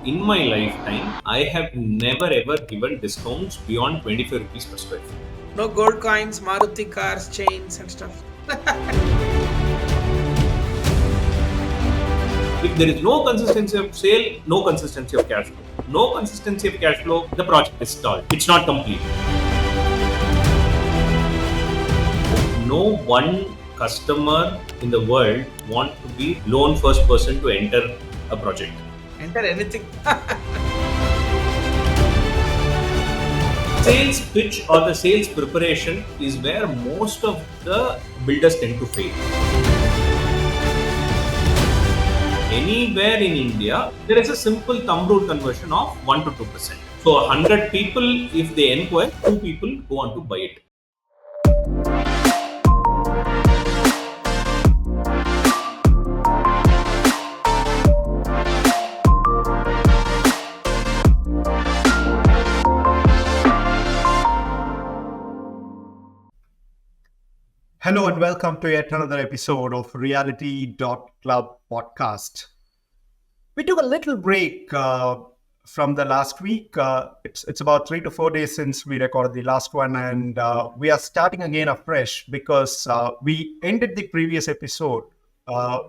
In my lifetime, I have never ever given discounts beyond 25 rupees per square feet. No gold coins, Maruti cars, chains and stuff. If there is no consistency of sale, no consistency of cash flow. No consistency of cash flow, the project is stalled. It's not complete. No one customer in the world want to be lone first person to enter a project. Enter anything. Sales pitch or the sales preparation is where most of the builders tend to fail. Anywhere in India, there is a simple thumb rule conversion of 1 to 2%. So 100 people, if they inquire, 2 people go on to buy it. Hello and welcome to yet another episode of Reality.Club podcast. We took a little break from the last week. It's about 3 to 4 days since we recorded the last one, and we are starting again afresh because we ended the previous episode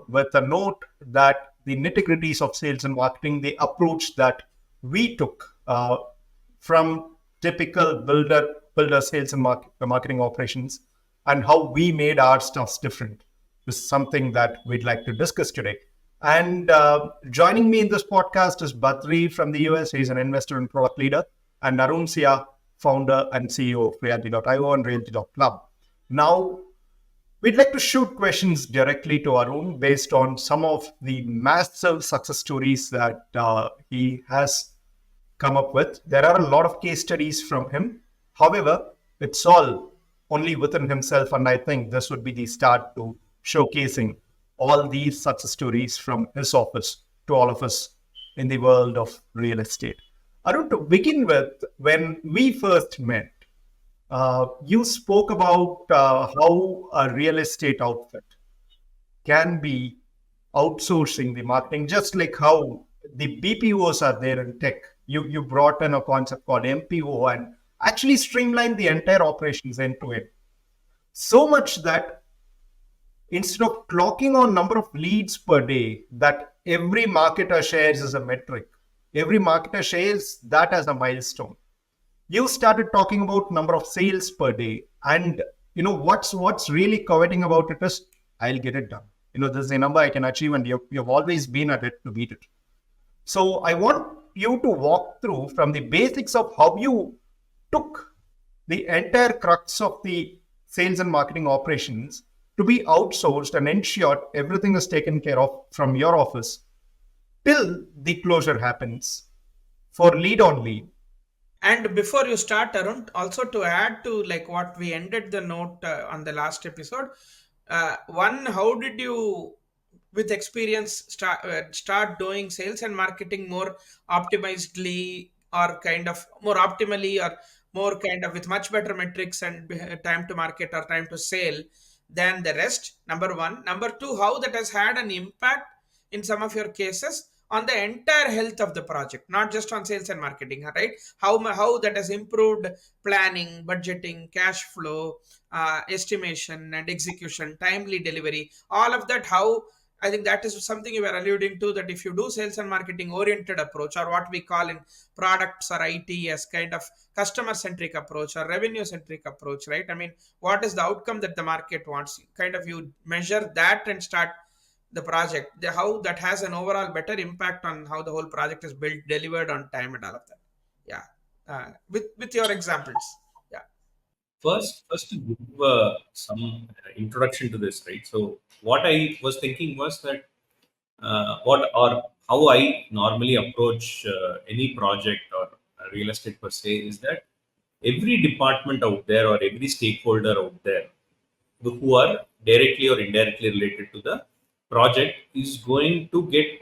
with a note that the nitty-gritties of sales and marketing, the approach that we took from typical builder sales and marketing operations, and how we made our stuffs different is something that we'd like to discuss today. And joining me in this podcast is Badri from the US. He's an investor and product leader, and Arun Sia, founder and CEO of Reality.io and Reality.club. Now, we'd like to shoot questions directly to Arun based on some of the massive success stories that he has come up with. There are a lot of case studies from him. However, it's all only within himself, and I think this would be the start to showcasing all these success stories from his office to all of us in the world of real estate. Arun, to begin with, when we first met, you spoke about how a real estate outfit can be outsourcing the marketing, just like how the BPOs are there in tech. You brought in a concept called MPO and actually streamline the entire operations end to end. So much that instead of clocking on number of leads per day that every marketer shares as a metric, every marketer shares that as a milestone. You started talking about number of sales per day, and what's really coveting about it is I'll get it done. This is a number I can achieve, and you've always been at it to beat it. So I want you to walk through from the basics of how you took the entire crux of the sales and marketing operations to be outsourced and ensured everything is taken care of from your office till the closure happens for lead on lead. And before you start, Arun, also to add to like what we ended the note on the last episode, one, how did you, with experience, start doing sales and marketing more optimizedly, or kind of more optimally, or more kind of with much better metrics and time to market or time to sale than the rest? Number one. Number two, how that has had an impact in some of your cases on the entire health of the project, not just on sales and marketing, right? How that has improved planning, budgeting, cash flow, estimation and execution, timely delivery, all of that. How, I think that is something you were alluding to, that if you do sales and marketing oriented approach, or what we call in products or IT as kind of customer centric approach or revenue centric approach, right? I mean, what is the outcome that the market wants? Kind of you measure that and start the project. How that has an overall better impact on how the whole project is built, delivered on time, and all of that. Yeah, with your examples. Yeah. First to give some introduction to this, right? So what I was thinking was that what or how I normally approach any project or real estate per se is that every department out there or every stakeholder out there who are directly or indirectly related to the project is going to get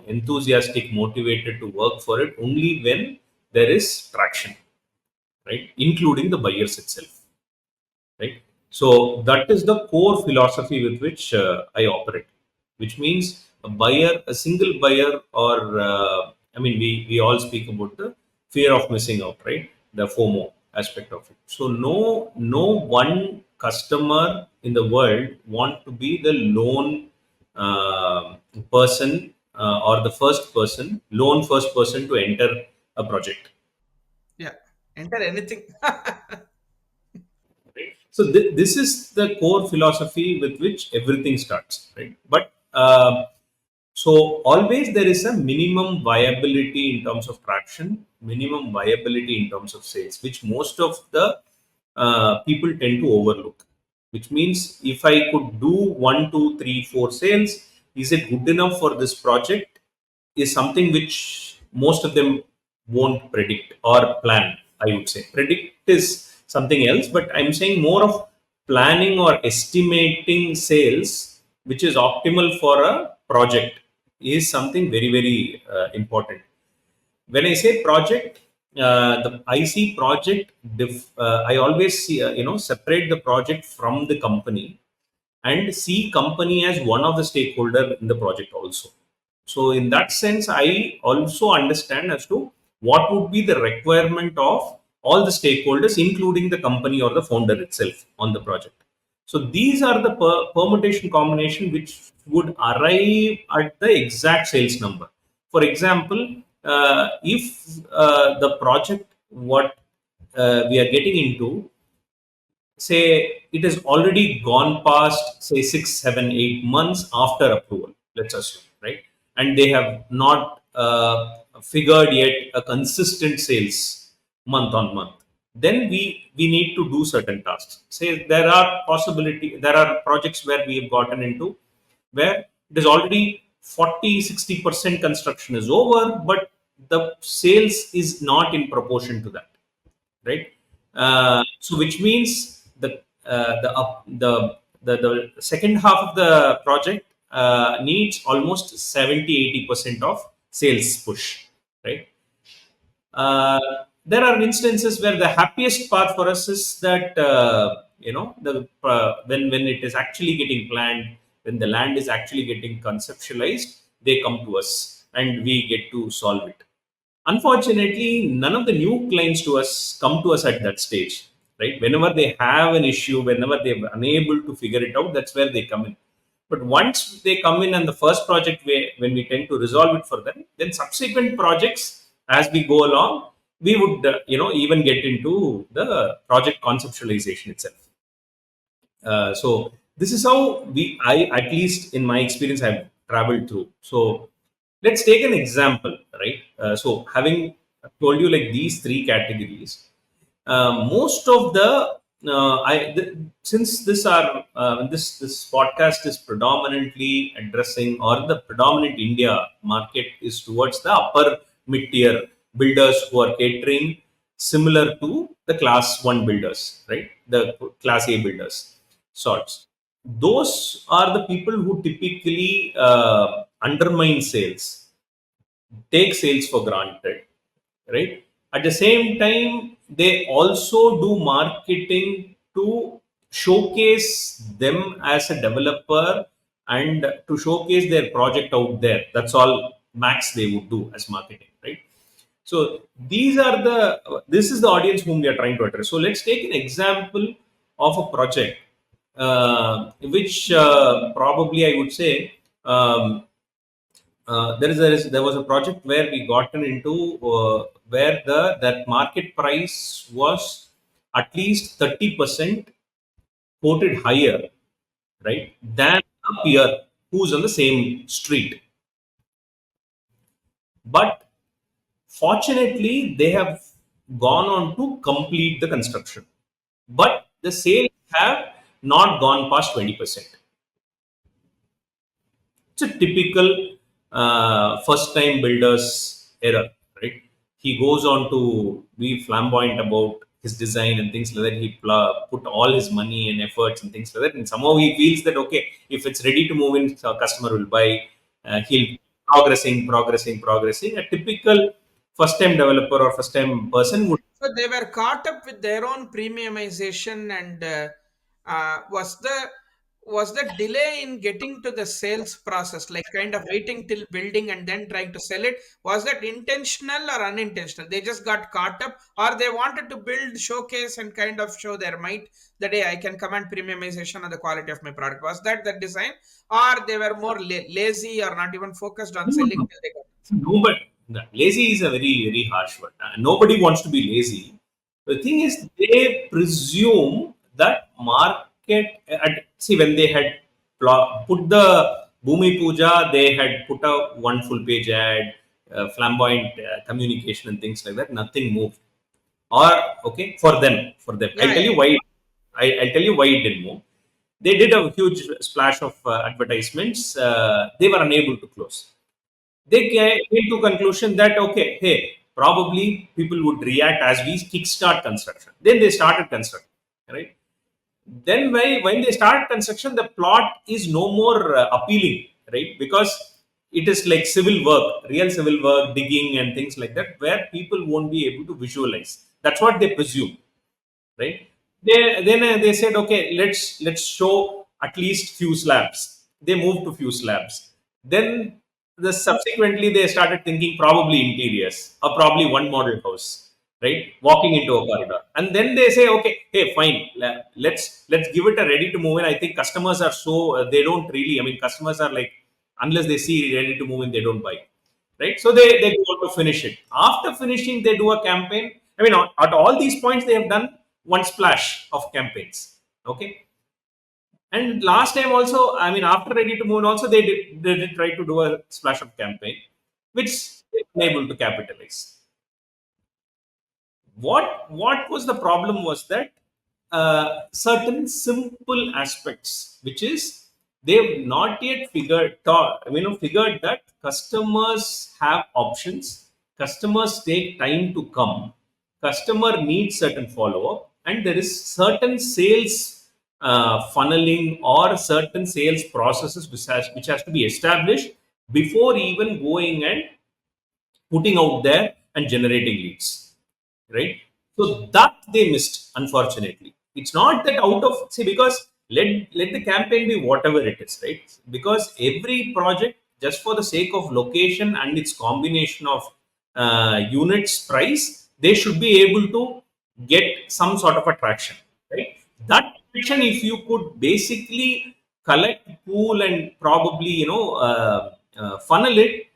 enthusiastic, motivated to work for it only when there is traction, right? Including the buyers itself, right? So that is the core philosophy with which I operate, which means a single buyer, or we all speak about the fear of missing out, right? The FOMO aspect of it. So no one customer in the world want to be the lone person, or the lone first person to enter a project. Yeah. Enter anything. Right? So this is the core philosophy with which everything starts, right? But so always there is a minimum viability in terms of traction, minimum viability in terms of sales, which most of the people tend to overlook. Which means if I could do 1, 2, 3, 4 sales, is it good enough for this project? Is something which most of them won't predict or plan. I would say predict is something else, but I'm saying more of planning or estimating sales, which is optimal for a project, is something very important. When I say project, I see project. I always see, separate the project from the company, and see company as one of the stakeholder in the project also. So in that sense, I also understand as to what would be the requirement of all the stakeholders, including the company or the founder itself on the project. So these are the permutation combination which would arrive at the exact sales number. For example, if the project what we are getting into, say it has already gone past, say 6, 7, 8 months after approval, let's assume, right? And they have not figured yet a consistent sales month on month. Then we need to do certain tasks. Say there are projects where we have gotten into, where it is already 40, 60% construction is over, but the sales is not in proportion to that, right? So which means the second half of the project needs almost 70, 80% of sales push, right? uh, there are instances where the happiest part for us is that, when it is actually getting planned, when the land is actually getting conceptualized, they come to us and we get to solve it. Unfortunately, none of the new clients to us come to us at that stage, right? Whenever they have an issue, whenever they're unable to figure it out, that's where they come in. But once they come in and the first project, when we tend to resolve it for them, then subsequent projects, as we go along, we would even get into the project conceptualization itself. So this is how I, at least in my experience, I've traveled through. So let's take an example, right? So having told you like these three categories, most of the since this podcast is predominantly addressing, or the predominant India market is towards the upper mid tier builders who are catering similar to the class 1 builders, right? The class A builders sorts. Those are the people who typically undermine sales, take sales for granted, right? At the same time, they also do marketing to showcase them as a developer and to showcase their project out there. That's all max they would do as marketing, right? So this is the audience whom we are trying to address. So let's take an example of a project, which probably I would say, there was a project where we gotten into, where the that market price was at least 30% quoted higher, right, than a peer who's on the same street. But fortunately, they have gone on to complete the construction, but the sales have not gone past 20%. It's a typical first time builder's error, right? He goes on to be flamboyant about his design and things like that. He put all his money and efforts and things like that. And somehow he feels that, okay, if it's ready to move in, so customer will buy. He'll progressing. A typical first time developer or first time person would. So they were caught up with their own premiumization, and was the was the delay in getting to the sales process, like kind of waiting till building and then trying to sell it, was that intentional or unintentional? They just got caught up, or they wanted to build, showcase, and kind of show their might the day I can command premiumization of the quality of my product? Was that the design, or they were more lazy or not even focused on No, selling no, till they got? no, but lazy is a very, very harsh word. Nobody wants to be lazy. The thing is, they presume that market. See, when they had put the Bhumi Puja, they had put a one full page ad, flamboyant communication, and things like that. Nothing moved. Or okay, for them. Yeah, I'll yeah. tell you why. I'll tell you why it didn't move. They did a huge splash of advertisements. They were unable to close. They came to conclusion that okay, hey, probably people would react as we kickstart construction. Then they started construction, right? Then when they start construction, the plot is no more appealing, right? Because it is like civil work, real civil work, digging and things like that, where people won't be able to visualize. That's what they presume, right? They said, okay, let's show at least few slabs. They moved to few slabs. Then subsequently they started thinking probably interiors or probably one model house, right? Walking into a corridor, and then they say, okay, hey, fine, let's give it a ready to move in. I think customers are so they don't really. I mean, customers are like unless they see ready to move in, they don't buy, right? So they go on to finish it. After finishing, they do a campaign. I mean, at all these points, they have done one splash of campaigns. Okay. And last time also, I mean, after Ready to Moon also, they did try to do a splash of campaign, which they were unable to capitalize. What was the problem was that certain simple aspects, which is they've not yet figured that customers have options, customers take time to come, customer needs certain follow up, and there is certain sales funneling or certain sales processes which has to be established before even going and putting out there and generating leads, right? So that they missed, unfortunately. It's not that out of see because let the campaign be whatever it is, right? Because every project, just for the sake of location and its combination of units price, they should be able to get some sort of attraction, right? That attraction, if you could basically collect, pool, and probably funnel it,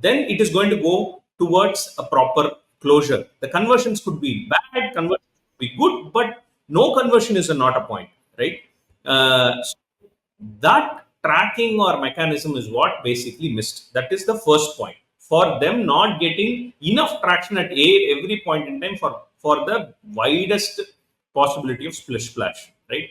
then it is going to go towards a proper closure. The conversions could be bad, conversions could be good, but no conversion is not a point, right? So that tracking or mechanism is what basically missed. That is the first point for them not getting enough traction at every point in time for the widest possibility of splash, right?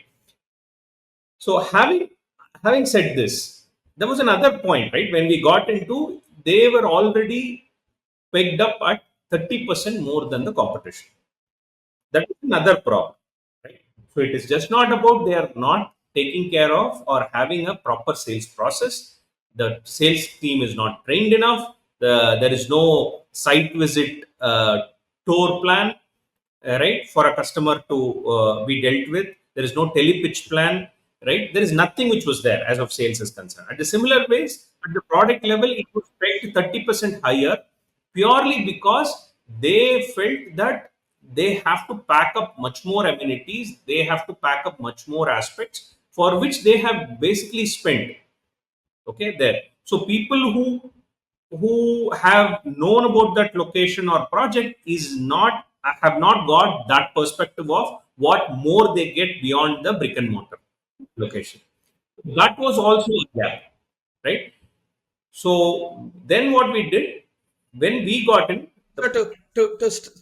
So having said this, there was another point, right? When we got into, they were already pegged up at 30% more than the competition. That is another problem, right? So it is just not about they are not taking care of or having a proper sales process. The sales team is not trained enough. There is no site visit tour plan, right, for a customer to be dealt with. There is no telepitch plan, right? There is nothing which was there as of sales is concerned. At the similar ways, at the product level, it was pegged 30% higher purely because they felt that they have to pack up much more amenities, they have to pack up much more aspects for which they have basically spent. Okay, there. So people who have known about that location or project is not have not got that perspective of what more they get beyond the brick and mortar location. That was also a gap, right? So then what we did when we got in So the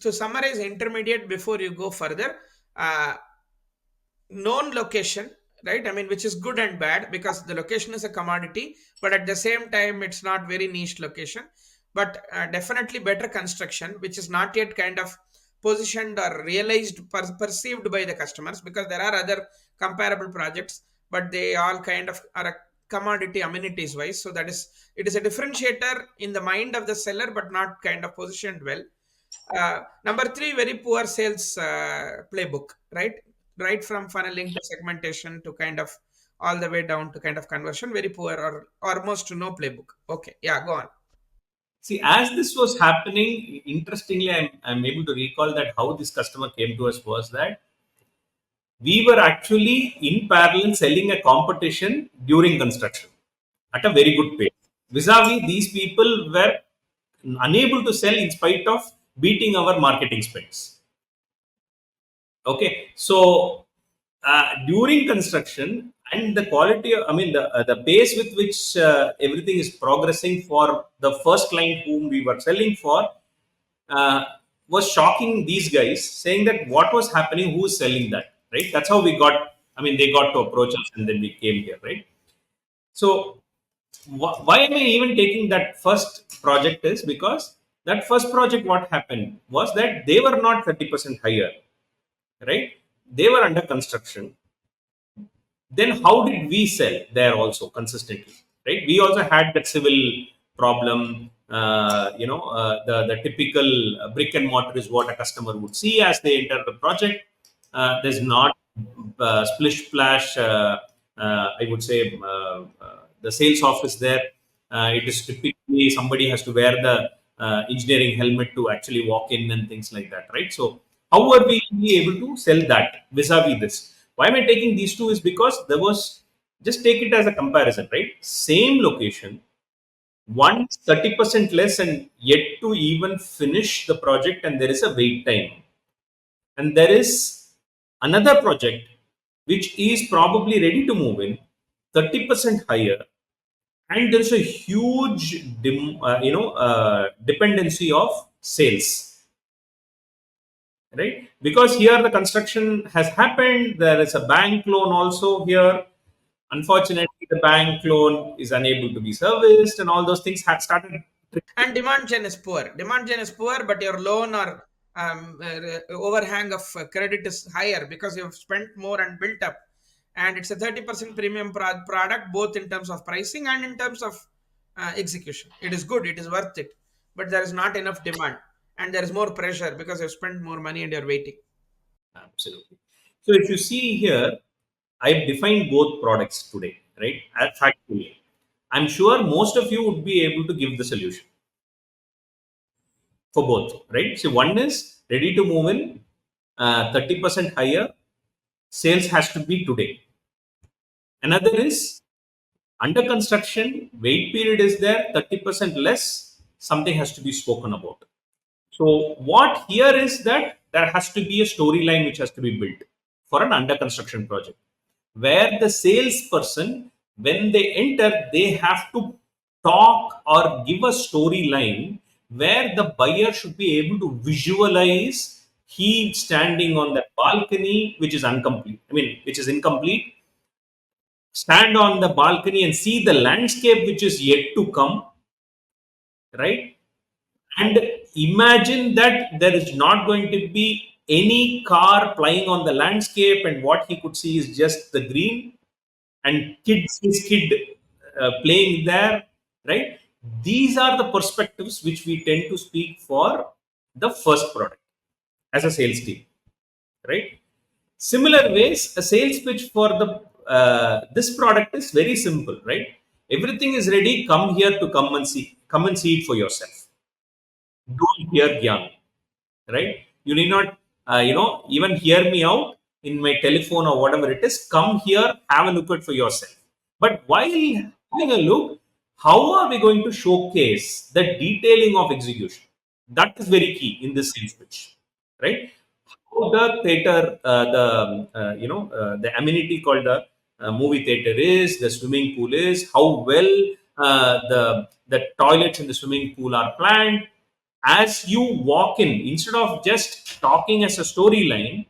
to summarize intermediate before you go further, uh, known location, right? I mean, which is good and bad because the location is a commodity, but at the same time, it's not very niche location. But definitely better construction, which is not yet kind of positioned or realized, perceived by the customers, because there are other comparable projects, but they all kind of are a commodity amenities wise. So that is, it is a differentiator in the mind of the seller, but not kind of positioned well. Number three, very poor sales playbook, right? Right from funneling to segmentation to kind of all the way down to kind of conversion, very poor or almost no playbook. Okay, yeah, go on. See, as this was happening, interestingly, I'm able to recall that how this customer came to us was that we were actually in parallel selling a competition during construction at a very good pace. Vis-a-vis, these people were unable to sell in spite of beating our marketing spends. Okay, so during construction and the quality, I mean, the pace with which everything is progressing for the first client whom we were selling for uh, was shocking these guys, saying that what was happening, who is selling that, right? That's how we got, I mean, they got to approach us and then we came here, right? So, why am I even taking that first project is because that first project, what happened was that they were not 30% higher, right? They were under construction. Then how did we sell there also consistently, right? We also had that civil problem. The typical brick and mortar is what a customer would see as they enter the project. There's not splish splash. I would say the sales office there. It is typically somebody has to wear the engineering helmet to actually walk in and things like that, right? So how are we able to sell that vis-a-vis this? Why am I taking these two is because there was, just take it as a comparison, right? Same location, one 30% less and yet to even finish the project, and there is a wait time. And there is another project which is probably ready to move in, 30% higher, and there is a huge dependency of sales, right? Because here the construction has happened, there is a bank loan also here. Unfortunately, the bank loan is unable to be serviced, and all those things have started. And demand gen is poor. Demand gen is poor, but your loan or overhang of credit is higher because you've spent more and built up. And it's a 30% premium product, both in terms of pricing and in terms of execution. It is good, it is worth it, but there is not enough demand and there is more pressure because you've spent more money and you're waiting. Absolutely. So if you see here, I've defined both products today, right? Factually, I'm sure most of you would be able to give the solution for both, right? So one is ready to move in, 30% higher, sales has to be today. Another is under construction, wait period is there, 30% less, something has to be spoken about. So what here is that there has to be a storyline which has to be built for an under construction project, where the salesperson, when they enter, they have to talk or give a storyline where the buyer should be able to visualize he standing on the balcony, which is incomplete. I mean, which is incomplete. Stand on the balcony and see the landscape which is yet to come, right? And imagine that there is not going to be any car plying on the landscape, and what he could see is just the green and his kid playing there, right? These are the perspectives which we tend to speak for the first product as a sales team, right? Similar ways, a sales pitch for the this product is very simple, right? Everything is ready. Come here to come and see it for yourself. Don't hear young, right? You need not, even hear me out in my telephone or whatever it is. Come here, have a look at for yourself. But while having a look, how are we going to showcase the detailing of execution? That is very key in this sales pitch, right? How the theater, the amenity called the movie theater is, the swimming pool is, how well the toilets in the swimming pool are planned. As you walk in, instead of just talking as a storyline,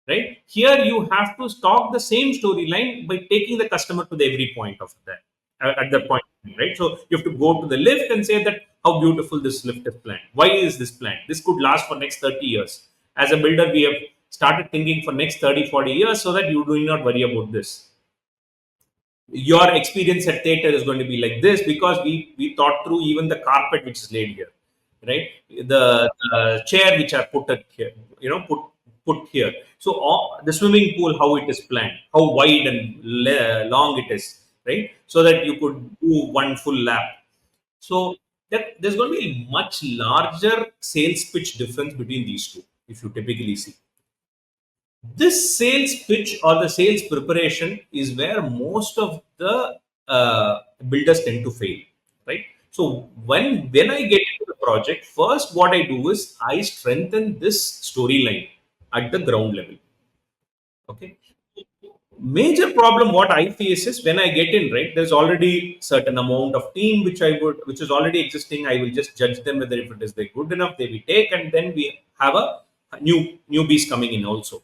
right? Here you have to talk the same storyline by taking the customer to the every point of that at that point, right? So you have to go to the lift and say that how beautiful this lift is planned. Why is this planned? This could last for next 30 years. As a builder, we have started thinking for next 30, 40 years so that you do not worry about this. Your experience at theater is going to be like this because we thought through even the carpet which is laid here, right? The chair which are put at here, put here. So the swimming pool, how it is planned, how wide and long it is, right? So that you could do one full lap. So there's going to be a much larger sales pitch difference between these two, if you typically see. This sales pitch or the sales preparation is where most of the builders tend to fail, right? So when I get into the project, first what I do is I strengthen this storyline at the ground level. Okay. Major problem what I face is when I get in, right, there's already certain amount of team which is already existing. I will just judge them whether if it is they good enough, they will take, and then we have a newbies coming in also.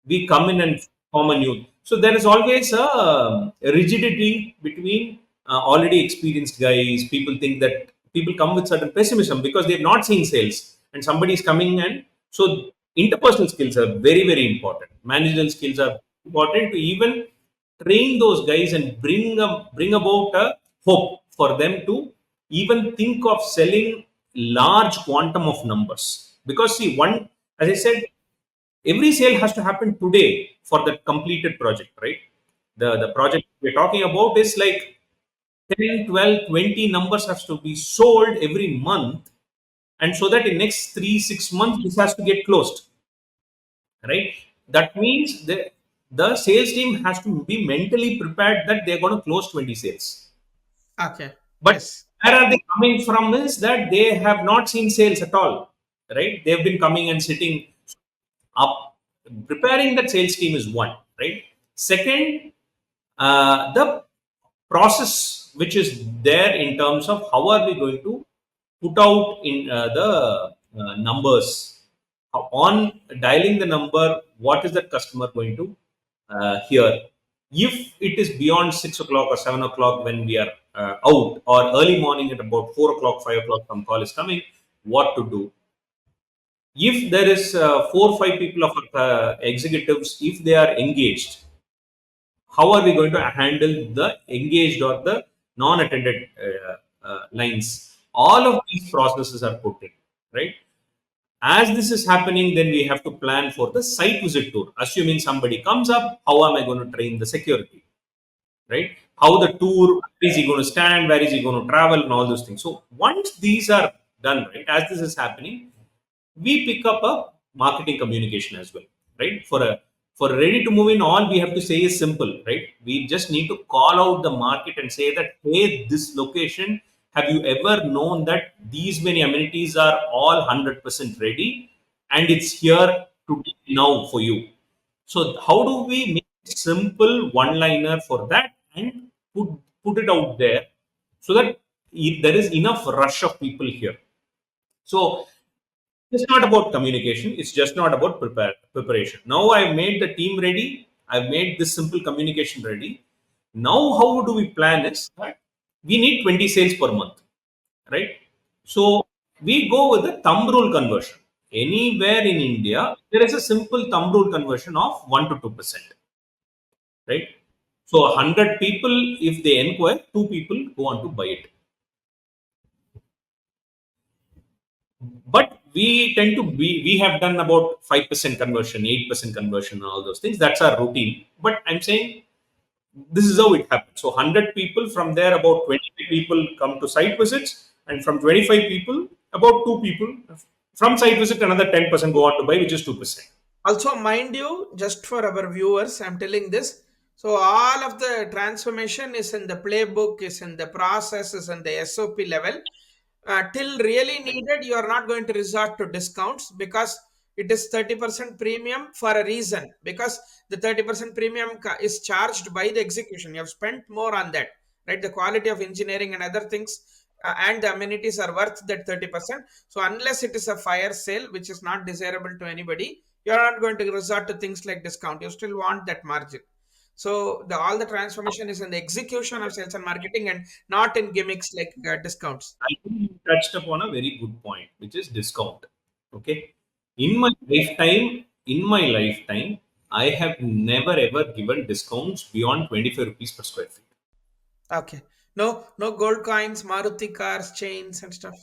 We come in and form a new. So there is always a rigidity between already experienced guys. People think that people come with certain pessimism because they've not seen sales, and somebody is coming, and so interpersonal skills are very very important. Managerial skills are important to even train those guys and bring about a hope for them to even think of selling large quantum of numbers. Because see, one, as I said, every sale has to happen today for the completed project, right? The project we're talking about is like 10, 12, 20 numbers has to be sold every month, and so that in next 3, 6 months this has to get closed, right? That means the sales team has to be mentally prepared that they're going to close 20 sales. Okay. But Yes. where are they coming from is that they have not seen sales at all, right? They've been coming and sitting up. Preparing that sales team is one, right? Second, the process which is there in terms of how are we going to put out in the numbers on dialing the number, what is that customer going to hear? If it is beyond 6 o'clock or 7 o'clock when we are out, or early morning at about 4 o'clock, 5 o'clock, some call is coming, what to do? If there is 4 or 5 people of executives, if they are engaged, how are we going to handle the engaged or the non-attended lines? All of these processes are put in, right? As this is happening, then we have to plan for the site visit tour. Assuming somebody comes up, how am I going to train the security, right? How the tour, where is he going to stand, where is he going to travel, and all those things. So once these are done, right, as this is happening, we pick up a marketing communication as well, right? For ready to move in, all we have to say is simple, right? We just need to call out the market and say that, hey, this location, have you ever known that these many amenities are all 100% ready and it's here to now for you? So how do we make a simple one liner for that and put it out there so that there is enough rush of people here? So it's not about communication. It's just not about preparation. Now I've made the team ready. I've made this simple communication ready. Now how do we plan is that we need 20 sales per month, right? So we go with the thumb rule conversion. Anywhere in India, there is a simple thumb rule conversion of 1 to 2%, right? So 100 people, if they inquire, 2 people go on to buy it. But we tend to we have done about 5% conversion, 8% conversion, and all those things. That's our routine. But I'm saying this is how it happens. So 100 people, from there about 20 people come to site visits, and from 25 people, about 2 people from site visit, another 10% go on to buy, which is 2%. Also, mind you, just for our viewers, I'm telling this. So, all of the transformation is in the playbook, is in the process, is in the SOP level. Till really needed, you are not going to resort to discounts because it is 30% premium for a reason. Because the 30% premium is charged by the execution. You have spent more on that, right? The quality of engineering and other things and the amenities are worth that 30%. So, unless it is a fire sale, which is not desirable to anybody, you're not going to resort to things like discount. You still want that margin. So all the transformation is in the execution of sales and marketing and not in gimmicks like discounts. I think you touched upon a very good point, which is discount. Okay. In my lifetime, I have never ever given discounts beyond 25 rupees per square feet. Okay. No gold coins, Maruti cars, chains and stuff.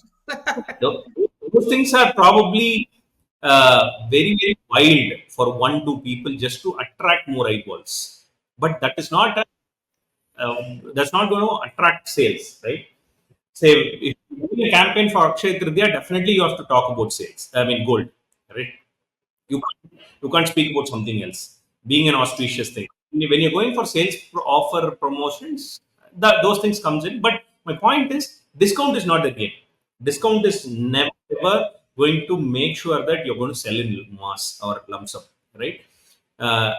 Those things are probably very, very wild for 1-2 people just to attract more eyeballs. But that's not going to attract sales, right? Say if you're doing a campaign for Akshay Tritiya, definitely you have to talk about sales. I mean gold, right? You can't speak about something else. Being an auspicious thing. When you're going for sales offer promotions, those things comes in. But my point is, discount is not the game. Discount is never going to make sure that you're going to sell in mass or lump sum, right? Uh,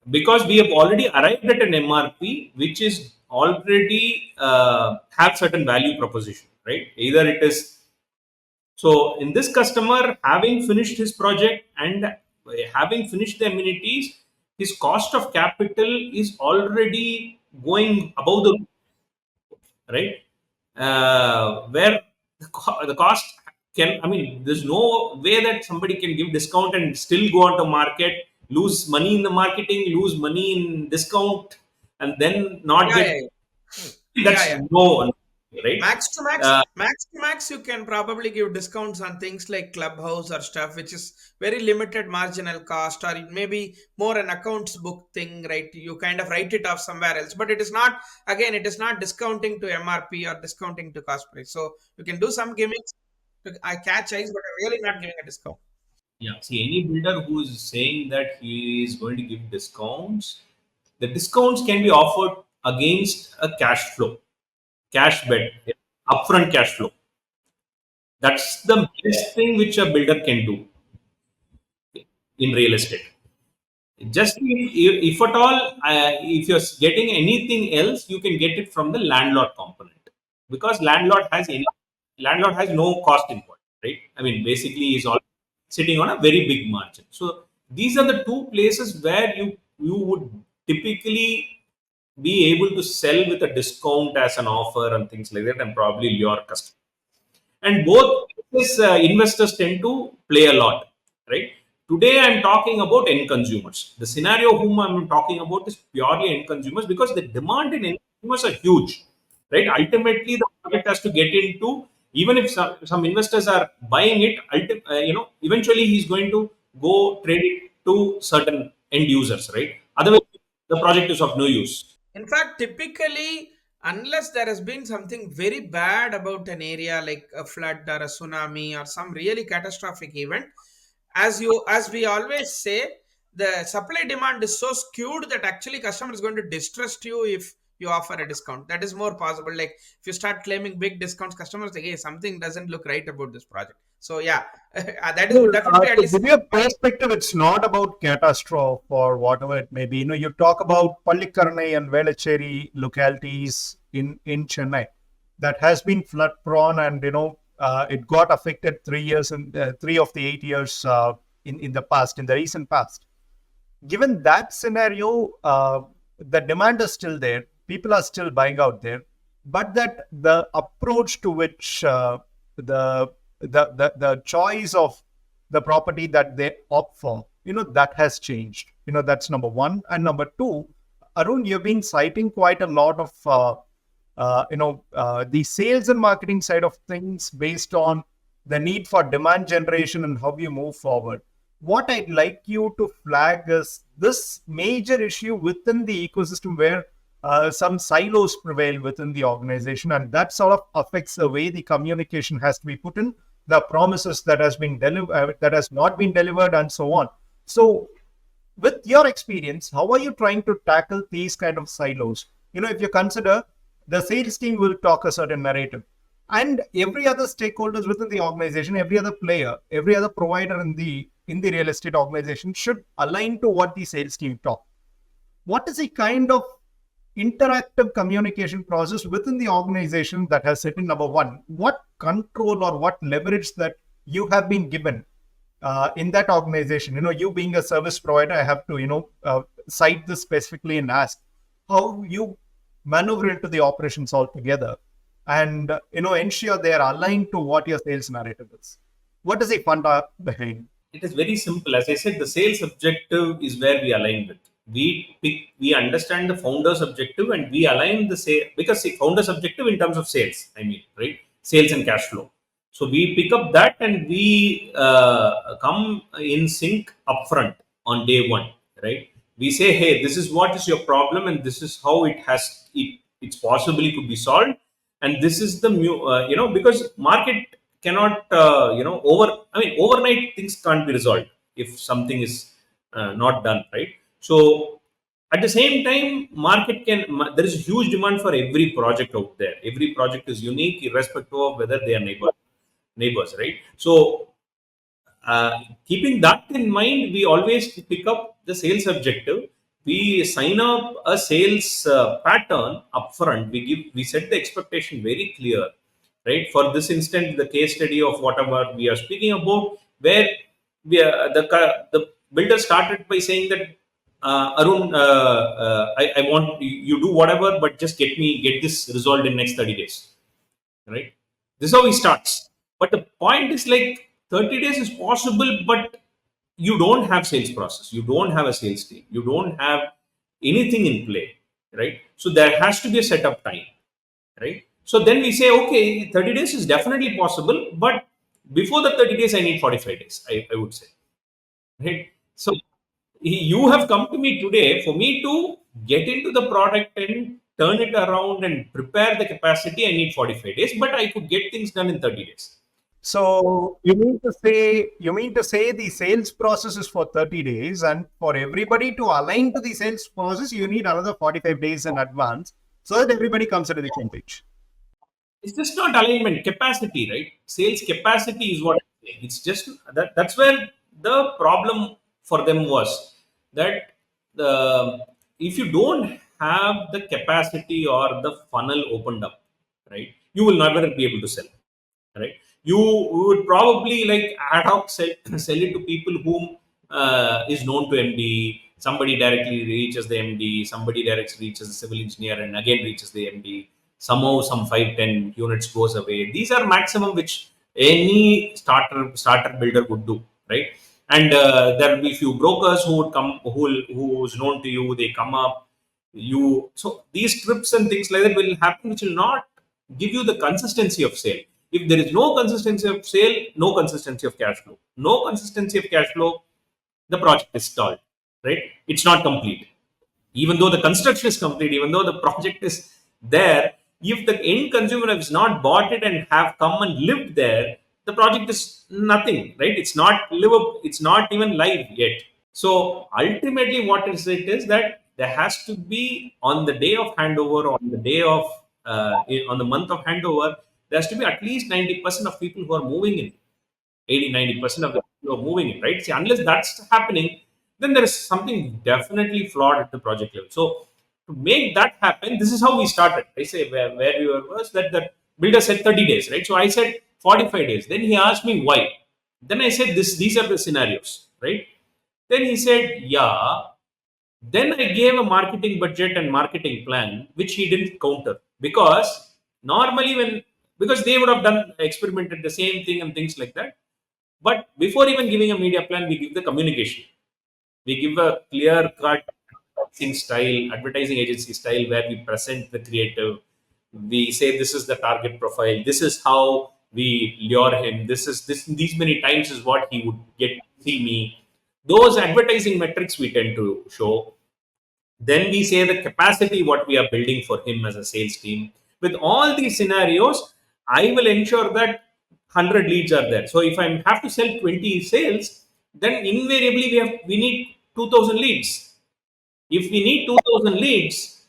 because we have already arrived at an MRP which is already have certain value proposition, right? Either it is so in this customer having finished his project and having finished the amenities, his cost of capital is already going above the right where the cost can, I mean, there's no way that somebody can give discount and still go on to market, lose money in the marketing, lose money in discount, and then not Yeah, get yeah, yeah. that's Yeah, yeah. no right. Max to max, you can probably give discounts on things like Clubhouse or stuff, which is very limited marginal cost, or it may be more an accounts book thing, right? You kind of write it off somewhere else, but it is not, again, it is not discounting to MRP or discounting to cost price. So you can do some gimmicks to I catch eyes, but I'm really not giving a discount. Yeah, see, any builder who is saying that he is going to give discounts, the discounts can be offered against a cash flow, cash bet, upfront cash flow. That's the best thing which a builder can do in real estate. Just if at all, if you're getting anything else, you can get it from the landlord component because landlord has no cost involved, right? I mean, basically, he's all sitting on a very big margin. So these are the two places where you would typically be able to sell with a discount as an offer and things like that, and probably your customer. And both places, investors tend to play a lot, right? Today, I'm talking about end consumers. The scenario whom I'm talking about is purely end consumers because the demand in end consumers are huge, right? Ultimately, the project has to get into, even if some investors are buying it, eventually he's going to go trade it to certain end users, right? Otherwise, the project is of no use. In fact, typically, unless there has been something very bad about an area like a flood or a tsunami or some really catastrophic event, as we always say, the supply demand is so skewed that actually customer is going to distrust you if you offer a discount. That is more possible. Like if you start claiming big discounts, customers like, hey, something doesn't look right about this project. So yeah, that is that would be at To least give you a perspective, it's not about catastrophe or whatever it may be. You talk about Pallikaranai and Velachery localities in Chennai that has been flood prone, and it got affected 3 years and 3 of the 8 years in the past, in the recent past. Given that scenario, the demand is still there. People are still buying out there, but that the approach to which the the choice of the property that they opt for, that has changed. That's number one. And number two, Arun, you've been citing quite a lot of the sales and marketing side of things based on the need for demand generation and how you move forward. What I'd like you to flag is this major issue within the ecosystem where some silos prevail within the organization, and that sort of affects the way the communication has to be put in, the promises that has been that has not been delivered, and so on. So, with your experience, how are you trying to tackle these kind of silos? If you consider the sales team will talk a certain narrative, and every other stakeholders within the organization, every other player, every other provider in the real estate organization should align to what the sales team talk. What is the kind of interactive communication process within the organization that has set in? Number one, what control or what leverage that you have been given in that organization? You being a service provider, I have to cite this specifically and ask how you maneuver into the operations altogether and ensure they are aligned to what your sales narrative is. What is the funda behind? It is very simple. As I said, the sales objective is where we align with. We understand the founder's objective and we align the sale, because founder's objective in terms of sales, I mean, right? Sales and cash flow. So we pick up that and we come in sync upfront on day one, right? We say, hey, this is what is your problem, and this is how it's possibly could be solved, and this is the because market cannot overnight things can't be resolved if something is not done, right? So at the same time, there is a huge demand for every project out there. Every project is unique, irrespective of whether they are neighbors, right? So keeping that in mind, we always pick up the sales objective. We sign up a sales pattern upfront. We set the expectation very clear, right? For this instant, the case study of whatever we are speaking about, where the builder started by saying that, Arun, I want you do whatever, but just get this resolved in next 30 days, right? This is how he starts. But the point is, like, 30 days is possible, but you don't have sales process, you don't have a sales team, you don't have anything in play, right? So there has to be a setup time, right? So then we say, okay, 30 days is definitely possible, but before the 30 days, I need 45 days, I would say, right? So you have come to me today for me to get into the product and turn it around and prepare the capacity. I need 45 days, but I could get things done in 30 days. So you mean to say the sales process is for 30 days, and for everybody to align to the sales process, you need another 45 days in advance so that everybody comes to the same page. It's just not alignment, capacity, right? Sales capacity is what I'm saying. It's just that's where the problem for them was, that if you don't have the capacity or the funnel opened up, right, you will never be able to sell, right? You would probably like ad hoc sell it to people whom is known to MD. Somebody directly reaches the MD, somebody directly reaches the civil engineer, and again reaches the MD. Somehow some 5-10 units goes away. These are maximum which any starter builder would do, right? And there will be few brokers who would come, who's known to you, they come up. So these trips and things like that will happen, which will not give you the consistency of sale. If there is no consistency of sale, no consistency of cash flow. No consistency of cash flow, the project is stalled, right? It's not complete. Even though the construction is complete, even though the project is there, if the end consumer has not bought it and have come and lived there, the project is nothing, right? It's not livable. It's not even live yet. So ultimately, what is that there has to be, on the day of handover, on the day of on the month of handover, there has to be at least 90% of people who are moving in. 80-90% of the people who are moving in, right? See, unless that's happening, then there is something definitely flawed at the project level. So to make that happen, this is how we started. I say where we were was that the builder said 30 days, right? So I said 45 days. Then he asked me why. Then I said these are the scenarios, right? Then he said, yeah. Then I gave a marketing budget and marketing plan, which he didn't counter, because normally because they would have done experimented the same thing and things like that. But before even giving a media plan, we give the communication. We give a clear cut advertising agency style, where we present the creative. We say this is the target profile. This is how we lure him. These many times is what he would get to see me. Those advertising metrics we tend to show. Then we say the capacity what we are building for him as a sales team. With all these scenarios, I will ensure that 100 leads are there. So if I have to sell 20 sales, then invariably we need 2000 leads. If we need 2000 leads,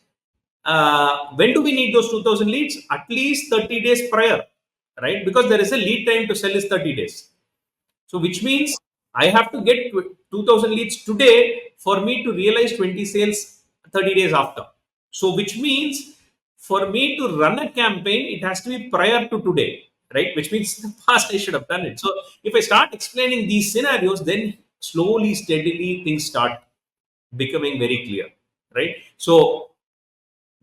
when do we need those 2000 leads? At least 30 days prior, right? Because there is a lead time to sell is 30 days. So which means I have to get 2000 leads today for me to realize 20 sales 30 days after. So which means for me to run a campaign, it has to be prior to today, right? Which means in the past I should have done it. So if I start explaining these scenarios, then slowly, steadily things start becoming very clear, right? So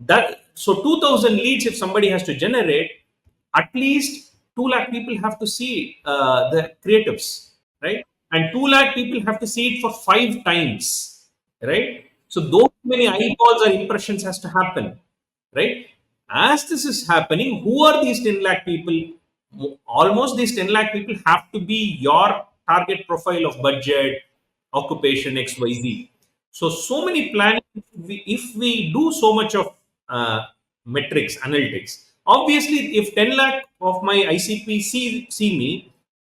2000 leads, if somebody has to generate, at least 2 lakh people have to see the creatives, right? And 2 lakh people have to see it for 5 times, right? So those many eyeballs or impressions has to happen, right? As this is happening, who are these 10 lakh people almost these 10 lakh people have to be your target profile of budget, occupation, XYZ. So many planning. If we do so much of metrics analytics, obviously if 10 lakh of my ICP see me,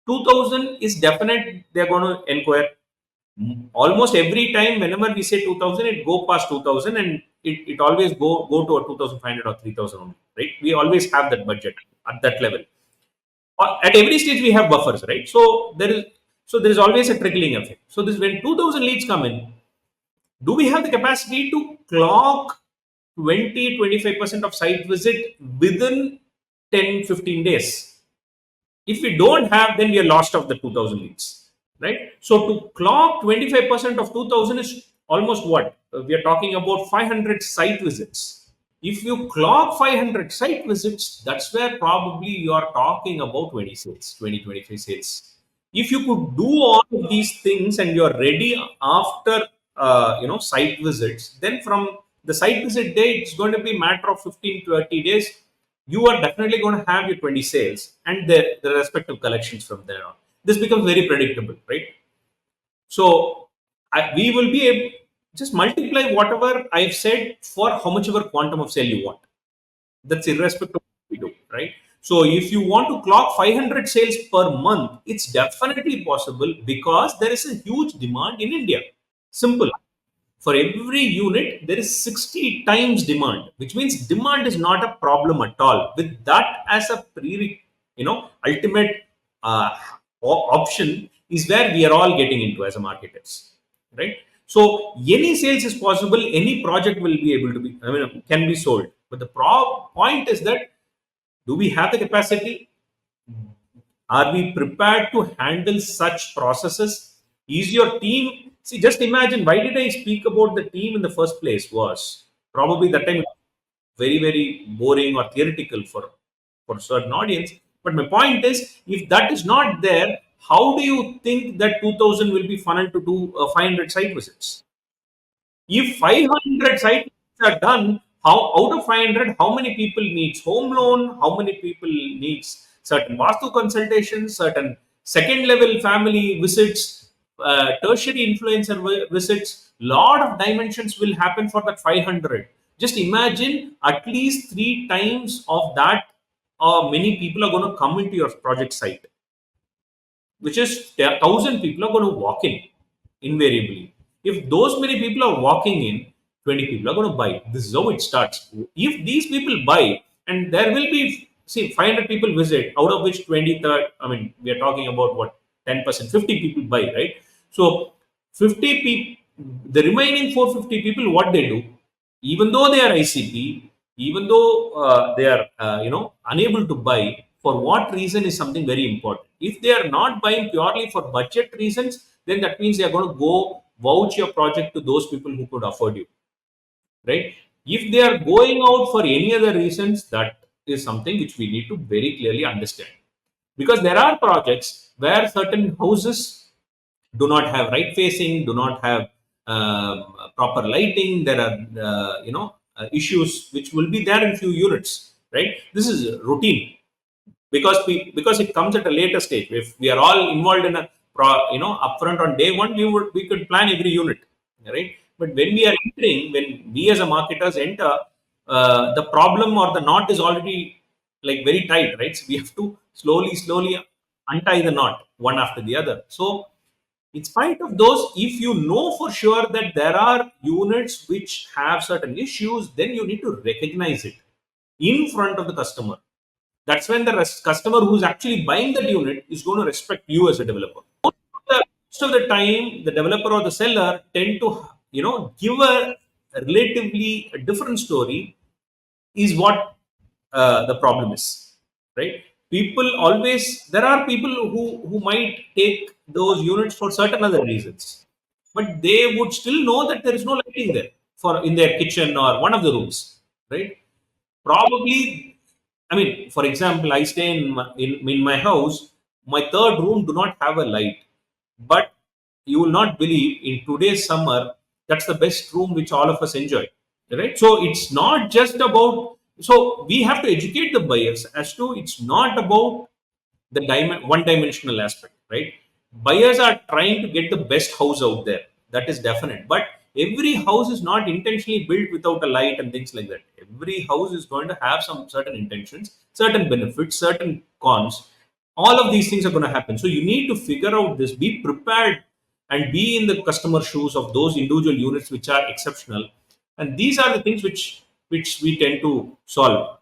2000 is definite they're going to inquire. Almost every time whenever we say 2000, it go past 2000, and it always go to a 2500 or 3000 only, right? We always have that budget at that level. At every stage we have buffers, right? So there is always a trickling effect. So this, when 2000 leads come in, do we have the capacity to clock 20-25% of site visit within 10-15 days? If we don't have, then we are lost of the 2000 leads, right? So to clock 25% of 2000 is almost what? We are talking about 500 site visits. If you clock 500 site visits, that's where probably you are talking about 20 sales, 20-25 sales. If you could do all of these things and you are ready after site visits, then from the site visit day, it's going to be a matter of 15-30 days. You are definitely going to have your 20 sales and the respective collections from there on. This becomes very predictable, right? So we will be able just multiply whatever I've said for how much ever quantum of sale you want. That's irrespective of what we do, right? So if you want to clock 500 sales per month, it's definitely possible because there is a huge demand in India. Simple. For every unit, there is 60 times demand, which means demand is not a problem at all. With that as a ultimate option is where we are all getting into as a marketers, right? So any sales is possible, any project will be able to be, can be sold. But the point is that, do we have the capacity? Are we prepared to handle such processes? Is your team? See, just imagine, why did I speak about the team in the first place? Was probably that time very, very boring or theoretical for certain audience. But my point is, if that is not there, how do you think that 2000 will be funneled to do 500 site visits? If 500 site visits are done, how out of 500, how many people needs home loan? How many people needs certain vastu consultations, certain second level family visits, tertiary influencer visits? Lot of dimensions will happen for that 500. Just imagine at least 3 times of that. Many people are going to come into your project site, which is 1,000 people are going to walk in invariably. If those many people are walking in, 20 people are going to buy. This is how it starts. If these people buy, and there will be, see, 500 people visit, out of which 20, we are talking about what, 10%, 50 people buy, right? So 50 people, the remaining 450 people, what they do, even though they are ICP, even though they are, unable to buy, for what reason is something very important. If they are not buying purely for budget reasons, then that means they are going to go vouch your project to those people who could afford you, right? If they are going out for any other reasons, that is something which we need to very clearly understand. Because there are projects where certain houses do not have right facing, do not have proper lighting. There are issues which will be there in few units, right? This is routine because it comes at a later stage. If we are all involved in a upfront on day one, we could plan every unit, right? But when we are entering, when we as a marketers enter, the problem or the knot is already like very tight, right? So we have to slowly untie the knot one after the other. So in spite of those, if you know for sure that there are units which have certain issues, then you need to recognize it in front of the customer. That's when the customer who's actually buying that unit is going to respect you as a developer. Most of the time, the developer or the seller tend to, give a relatively different story. Is what the problem is, right? There are people who might take those units for certain other reasons, but they would still know that there is no lighting there for in their kitchen or one of the rooms, right? Probably, for example, I stay in my house. My third room do not have a light, but you will not believe, in today's summer, that's the best room which all of us enjoy, right? So it's not just about. So we have to educate the buyers as to, it's not about the one-dimensional aspect, right? Buyers are trying to get the best house out there. That is definite. But every house is not intentionally built without a light and things like that. Every house is going to have some certain intentions, certain benefits, certain cons. All of these things are going to happen. So you need to figure out this, be prepared, and be in the customer shoes of those individual units which are exceptional. And these are the things which we tend to solve.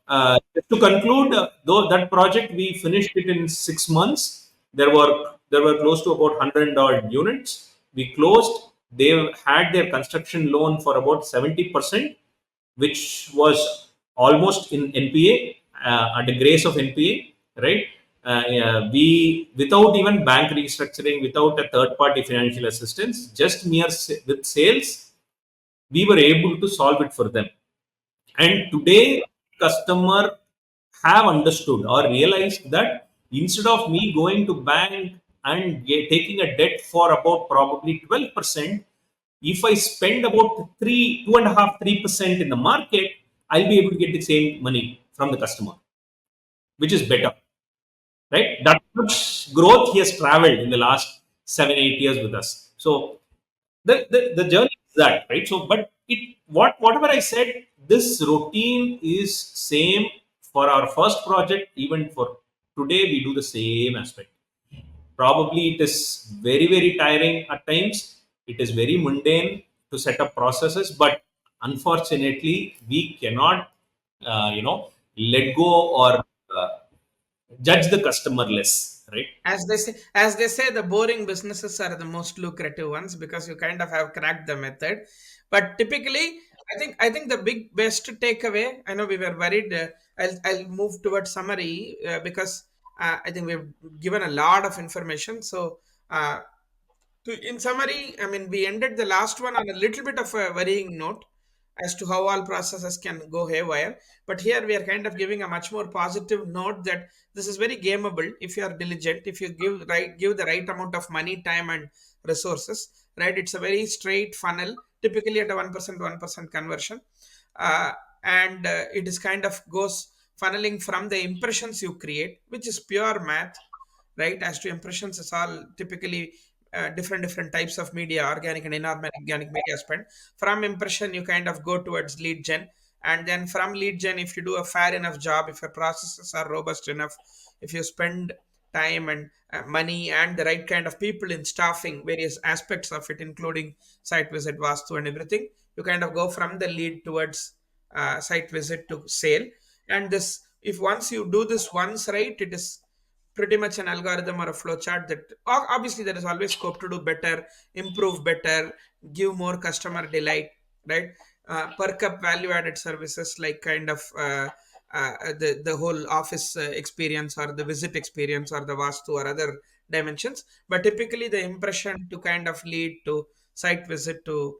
Just to conclude, though that project we finished it in 6 months. There were close to about 100 odd units. We closed. They had their construction loan for about 70%, which was almost in NPA, at the grace of NPA, right? Yeah, we, without even bank restructuring, without a third party financial assistance, just with sales, we were able to solve it for them. And today, customer have understood or realized that instead of me going to bank and taking a debt for about probably 12%, if I spend about 2.5, 3% in the market, I'll be able to get the same money from the customer, which is better, right? That much growth he has traveled in the last 7, 8 years with us. So the journey is that, right? So, but whatever I said, this routine is same for our first project. Even for today, we do the same aspect. Probably it is very tiring at times. It is very mundane to set up processes, but unfortunately, we cannot, let go or judge the customer less, right? As they say, the boring businesses are the most lucrative ones because you kind of have cracked the method. But typically, I think the big best takeaway. I know we were worried. I'll move towards summary because I think we've given a lot of information. So uh, in summary, I mean, we ended the last one on a little bit of a worrying note as to how all processes can go haywire. But here we are kind of giving a much more positive note that this is very gameable if you are diligent, if you give the right amount of money, time, and resources. Right, it's a very straight funnel, typically at a 1% conversion, uh, and it is kind of goes funneling from the impressions you create, which is pure math, right? As to impressions, it's all typically different types of media, organic and inorganic media spend. From impression, you kind of go towards lead gen, and then from lead gen, if you do a fair enough job, if your processes are robust enough, if you spend time and money and the right kind of people in staffing various aspects of it, including site visit, vastu, and everything, you kind of go from the lead towards site visit to sale. And this, if once you do this once right, it is pretty much an algorithm or a flow chart that obviously there is always scope to do better, improve better, give more customer delight, right? Perk up value added services like kind of the whole office experience or the visit experience or the vastu or other dimensions. But typically the impression to kind of lead to site visit to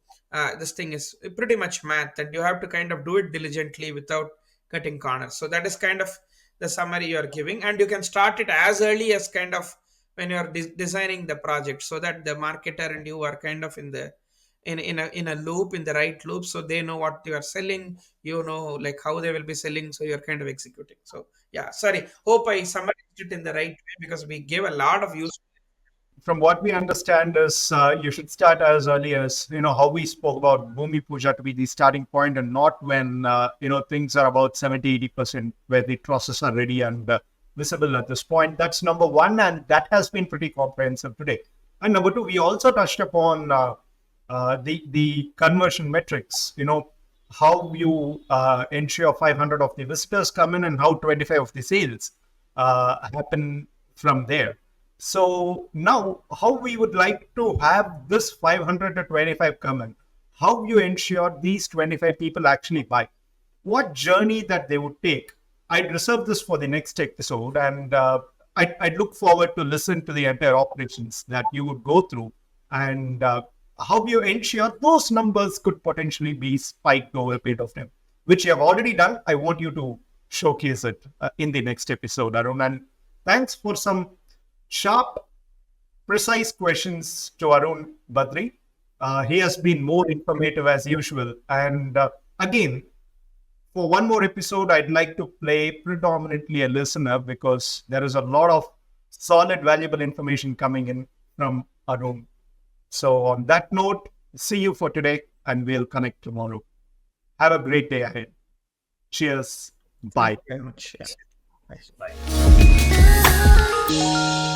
this thing is pretty much math, and you have to kind of do it diligently without cutting corners. So that is kind of the summary you are giving, and you can start it as early as kind of when you are designing the project, so that the marketer and you are kind of in a loop, in the right loop, so they know what you are selling, like how they will be selling, so you're kind of executing. So yeah, sorry, hope I summarized it in the right way because we gave a lot of use. From what we understand is you should start as early as, how we spoke about Bhumi Puja to be the starting point, and not when, things are about 70-80% where the processes are ready and visible at this point. That's number one, and that has been pretty comprehensive today. And number two, we also touched upon the conversion metrics, how you ensure 500 of the visitors come in and how 25 of the sales happen from there. So now, how we would like to have this 500 to 25 come in, how you ensure these 25 people actually buy, what journey that they would take. I'd reserve this for the next episode, and I'd look forward to listen to the entire operations that you would go through, and how you ensure those numbers could potentially be spiked over a period of time, which you have already done. I want you to showcase it in the next episode, Arun. And thanks for some sharp, precise questions to Arun Badri. He has been more informative as usual. And again, for one more episode, I'd like to play predominantly a listener, because there is a lot of solid, valuable information coming in from Arun. So on that note, see you for today, and we'll connect tomorrow. Have a great day ahead. Cheers. Bye. Thank you very much. Yeah. Bye. Bye.